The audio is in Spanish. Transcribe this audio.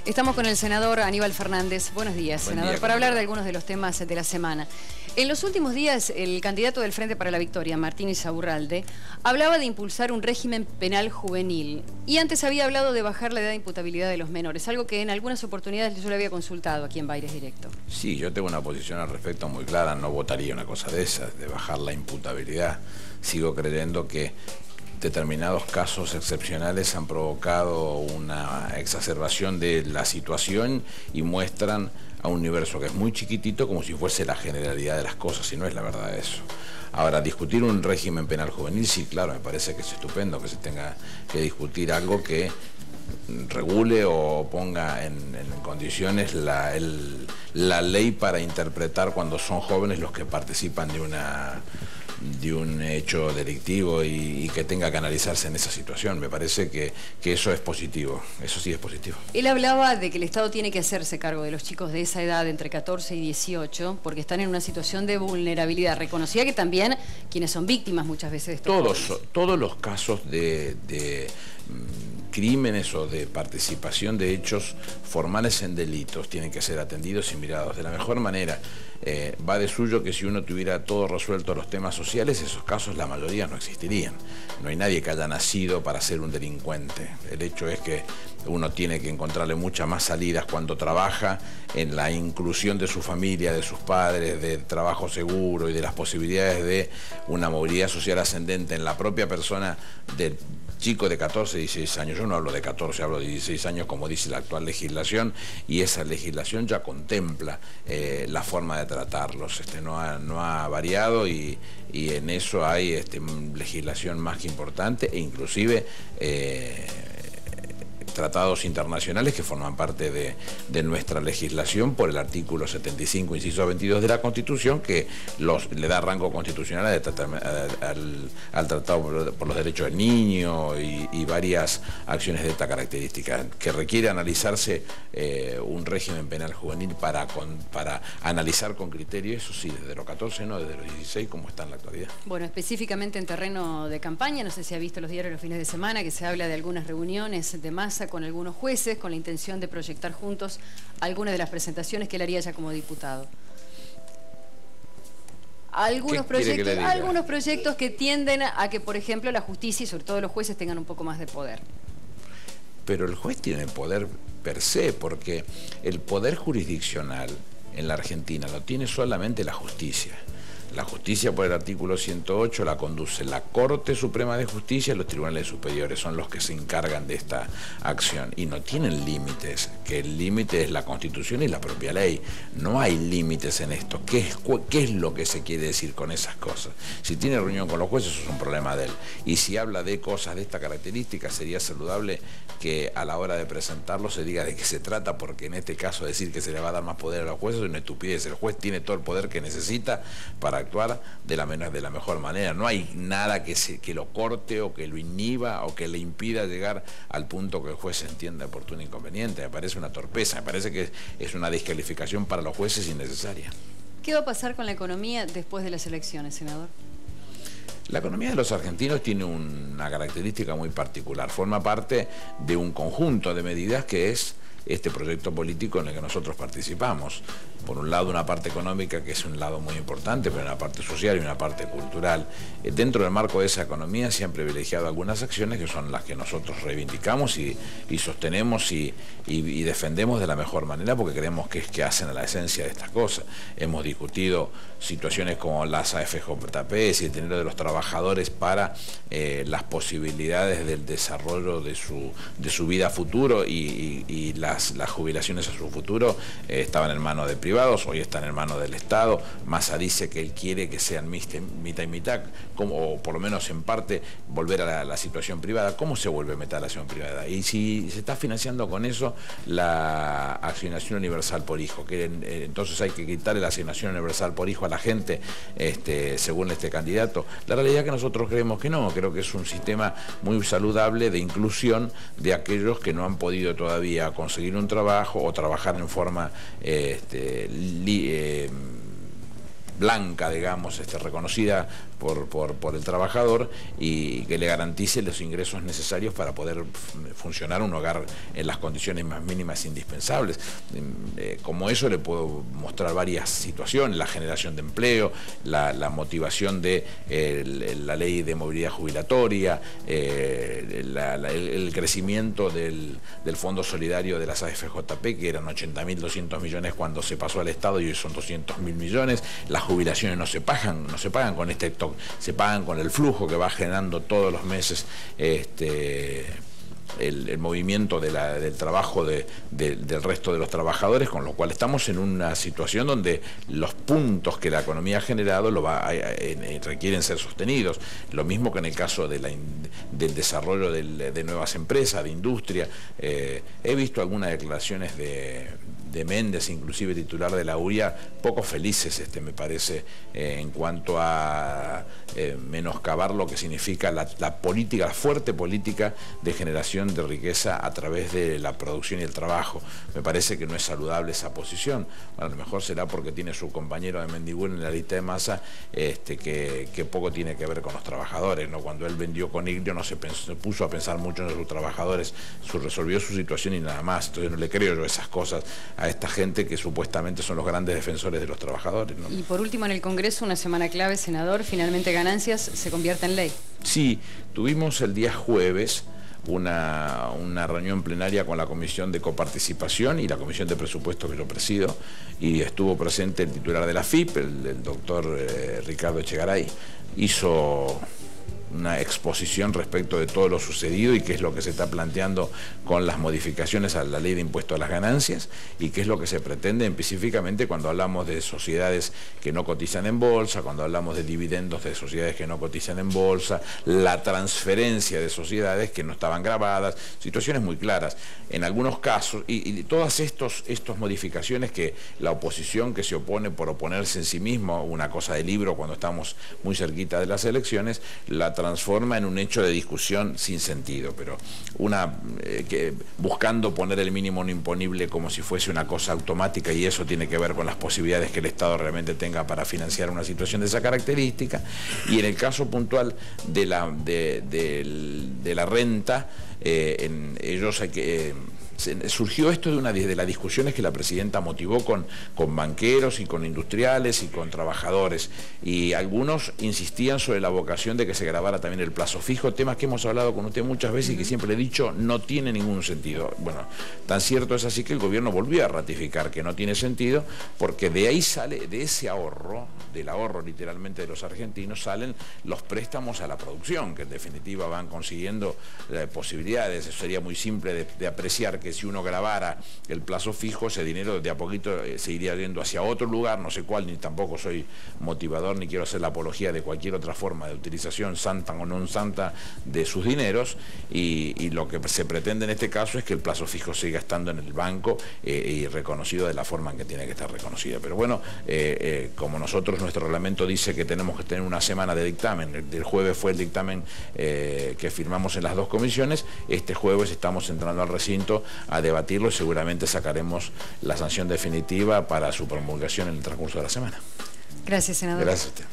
Estamos con el senador Aníbal Fernández. Buenos días, senador, para hablar de algunos de los temas de la semana. En los últimos días, el candidato del Frente para la Victoria, Martín Insaurralde, hablaba de impulsar un régimen penal juvenil y antes había hablado de bajar la edad de imputabilidad de los menores, algo que en algunas oportunidades yo le había consultado aquí en Baires Directo. Sí, yo tengo una posición al respecto muy clara, no votaría una cosa de esas, de bajar la imputabilidad. Sigo creyendo que determinados casos excepcionales han provocado una exacerbación de la situación y muestran a un universo que es muy chiquitito como si fuese la generalidad de las cosas, y no es la verdad eso. Ahora, discutir un régimen penal juvenil, sí, claro, me parece que es estupendo que se tenga que discutir algo que regule o ponga en condiciones la ley para interpretar cuando son jóvenes los que participan de un hecho delictivo y que tenga que analizarse en esa situación. Me parece que eso es positivo, eso sí es positivo. Él hablaba de que el Estado tiene que hacerse cargo de los chicos de esa edad, entre 14 y 18, porque están en una situación de vulnerabilidad. Reconocía que también quienes son víctimas muchas veces de estos todos los casos de crímenes o de participación de hechos formales en delitos tienen que ser atendidos y mirados de la mejor manera. Va de suyo que si uno tuviera todo resuelto los temas sociales, esos casos la mayoría no existirían. No hay nadie que haya nacido para ser un delincuente. El hecho es que uno tiene que encontrarle muchas más salidas cuando trabaja en la inclusión de su familia, de sus padres, de trabajo seguro y de las posibilidades de una movilidad social ascendente en la propia persona del chico de 14, 16 años. Yo no hablo de 14, hablo de 16 años como dice la actual legislación, y esa legislación ya contempla la forma de tratarlos. No ha variado y en eso hay legislación más que importante e inclusive tratados internacionales que forman parte de nuestra legislación por el artículo 75, inciso 22 de la Constitución, que le da rango constitucional al Tratado por los Derechos del Niño y varias acciones de esta característica, que requiere analizarse un régimen penal juvenil para analizar con criterio, eso sí, desde los 14, no desde los 16, como está en la actualidad. Bueno, específicamente en terreno de campaña, no sé si ha visto los diarios los fines de semana, que se habla de algunas reuniones de masa con algunos jueces, con la intención de proyectar juntos algunas de las presentaciones que él haría ya como diputado. Algunos proyectos que tienden a que, por ejemplo, la justicia y sobre todo los jueces tengan un poco más de poder. Pero el juez tiene poder per se, porque el poder jurisdiccional en la Argentina lo tiene solamente la justicia. La justicia, por el artículo 108, la conduce la Corte Suprema de Justicia y los tribunales superiores, son los que se encargan de esta acción y no tienen límites, que el límite es la Constitución y la propia ley. No hay límites en esto. ¿Qué es lo que se quiere decir con esas cosas? Si tiene reunión con los jueces, eso es un problema de él. Y si habla de cosas de esta característica, sería saludable que a la hora de presentarlo se diga de qué se trata, porque en este caso decir que se le va a dar más poder a los jueces es una estupidez. El juez tiene todo el poder que necesita para actuar de la mejor manera. No hay nada que lo corte o que lo inhiba o que le impida llegar al punto que el juez entienda oportuno e inconveniente. Me parece una torpeza, me parece que es una descalificación para los jueces innecesaria. ¿Qué va a pasar con la economía después de las elecciones, senador? La economía de los argentinos tiene una característica muy particular. Forma parte de un conjunto de medidas que es este proyecto político en el que nosotros participamos. Por un lado, una parte económica, que es un lado muy importante, pero una parte social y una parte cultural. Dentro del marco de esa economía se han privilegiado algunas acciones que son las que nosotros reivindicamos y sostenemos y defendemos de la mejor manera, porque creemos que hacen a la esencia de estas cosas. Hemos discutido situaciones como las AFJP y el dinero de los trabajadores para las posibilidades del desarrollo de su vida futuro y las jubilaciones a su futuro estaban en manos de privados, hoy están en manos del Estado. Massa dice que él quiere que sean mitad y mitad, o por lo menos en parte volver a la situación privada. ¿Cómo se vuelve mitad a la situación privada? Y si se está financiando con eso la asignación universal por hijo, que entonces hay que quitarle la asignación universal por hijo a la gente, según este candidato. La realidad es que nosotros creemos que no, creo que es un sistema muy saludable de inclusión de aquellos que no han podido todavía conseguir un trabajo o trabajar en forma blanca, digamos, reconocida por el trabajador, y que le garantice los ingresos necesarios para poder funcionar un hogar en las condiciones más mínimas indispensables. Como eso le puedo mostrar varias situaciones: la generación de empleo, la motivación de la ley de movilidad jubilatoria, el crecimiento del Fondo Solidario de las AFJP, que eran 80.200 millones cuando se pasó al Estado y hoy son 200.000 millones. Las jubilaciones no se pagan con este stock, se pagan con el flujo que va generando todos los meses el movimiento del trabajo del resto de los trabajadores, con lo cual estamos en una situación donde los puntos que la economía ha generado requieren ser sostenidos. Lo mismo que en el caso del desarrollo de nuevas empresas, de industria. He visto algunas declaraciones de Méndez, inclusive titular de la UIA, poco felices, me parece, en cuanto a menoscabar lo que significa la política, la fuerte política de generación de riqueza a través de la producción y el trabajo. Me parece que no es saludable esa posición. Bueno, a lo mejor será porque tiene su compañero de Mendiguren en la lista de Massa, que poco tiene que ver con los trabajadores, ¿no? Cuando él vendió con Iglio no se puso a pensar mucho en sus trabajadores, resolvió su situación y nada más. Entonces no le creo yo esas cosas a esta gente que supuestamente son los grandes defensores de los trabajadores, ¿no? Y por último, en el Congreso, una semana clave, senador, finalmente ganancias se convierte en ley. Sí, tuvimos el día jueves una reunión plenaria con la Comisión de Coparticipación y la Comisión de Presupuestos que yo presido, y estuvo presente el titular de la FIP, el doctor Ricardo Echegaray. Hizo una exposición respecto de todo lo sucedido y qué es lo que se está planteando con las modificaciones a la ley de impuesto a las ganancias, y qué es lo que se pretende específicamente cuando hablamos de sociedades que no cotizan en bolsa, cuando hablamos de dividendos de sociedades que no cotizan en bolsa, la transferencia de sociedades que no estaban grabadas, situaciones muy claras. En algunos casos, y todas estas modificaciones que la oposición, que se opone por oponerse en sí mismo, una cosa de libro cuando estamos muy cerquita de las elecciones, la transforma en un hecho de discusión sin sentido, pero buscando poner el mínimo no imponible como si fuese una cosa automática, y eso tiene que ver con las posibilidades que el Estado realmente tenga para financiar una situación de esa característica. Y en el caso puntual de la renta, surgió esto de las discusiones que la presidenta motivó con banqueros y con industriales y con trabajadores, y algunos insistían sobre la vocación de que se grabara también el plazo fijo, temas que hemos hablado con usted muchas veces y que siempre le he dicho no tiene ningún sentido. Bueno, tan cierto es así que el gobierno volvió a ratificar que no tiene sentido, porque de ahí sale, de ese ahorro, del ahorro literalmente de los argentinos, salen los préstamos a la producción, que en definitiva van consiguiendo posibilidades. Eso sería muy simple de apreciar, que si uno grabara el plazo fijo, ese dinero de a poquito se iría yendo hacia otro lugar, no sé cuál, ni tampoco soy motivador ni quiero hacer la apología de cualquier otra forma de utilización, santa o no santa, de sus dineros, y lo que se pretende en este caso es que el plazo fijo siga estando en el banco y reconocido de la forma en que tiene que estar reconocido. Pero bueno, como nuestro reglamento dice que tenemos que tener una semana de dictamen, el jueves fue el dictamen que firmamos en las dos comisiones, este jueves estamos entrando al recinto a debatirlo y seguramente sacaremos la sanción definitiva para su promulgación en el transcurso de la semana. Gracias, senador. Gracias a usted.